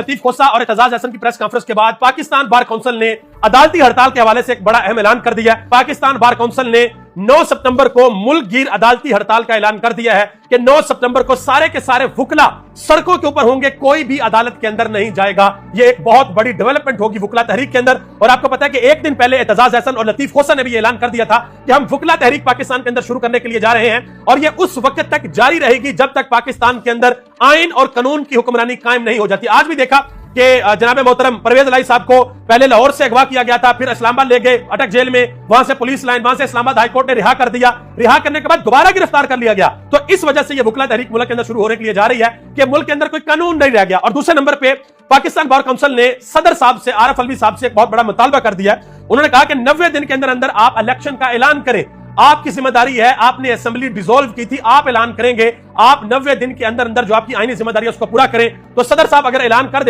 लतीफ खोसा और एतजाज अहसन की press conference के बाद पाकिस्तान बार काउंसिल ने अदालती हड़ताल के हवाले से एक बड़ा अहम ऐलान कर दिया है। पाकिस्तान बार काउंसिल ने 9 सितंबर को मुल्क गिर अदालती हड़ताल का ऐलान कर दिया है कि 9 सितंबर को सारे के सारे वुकला सड़कों के ऊपर होंगे, कोई भी अदालत के अंदर नहीं जाएगा। ये एक बहुत बड़ी डेवलपमेंट होगी वुकला तहरीक के अंदर। और आपको पता है कि एक दिन पहले एतजाज अहसन और लतीफ खोसा ने भी ऐलान कर दिया था कि हम वुकला तहरीक पाकिस्तान के अंदर शुरू करने के लिए जा रहे हैं और ये उस वक्त तक जारी रहेगी जब तक पाकिस्तान के अंदर आइन और कानून की हुक्मरानी कायम नहीं हो जाती। आज भी देखा कि जनाब मोहतरम परवेज इलाही साहब को पहले लाहौर से अगवा किया गया था, फिर इस्लामाबाद ले गए अटक जेल में, वहां से पुलिस लाइन, वहां से इस्लामाबाद हाईकोर्ट ने रिहा कर दिया। रिहा करने के बाद दोबारा गिरफ्तार कर लिया गया। तो इस वजह से ये वुकला तहरीक मुल्क के अंदर शुरू होने के लिए जा रही है कि मुल्क के अंदर कोई कानून नहीं रह गया। और दूसरे नंबर पे पाकिस्तान बार काउंसिल ने सदर साहब से, आरफ अलवी साहब से एक बहुत बड़ा मुतालबा कर दिया है। उन्होंने कहा कि 90 दिन के अंदर अंदर आप इलेक्शन का ऐलान करें। आपकी जिम्मेदारी है, आपने असेंबली डिसॉल्व की थी, आप ऐलान करेंगे, आप 90 दिन के अंदर अंदर जो आपकी आईनी जिम्मेदारी है उसको पूरा करें। तो सदर साहब अगर ऐलान कर दे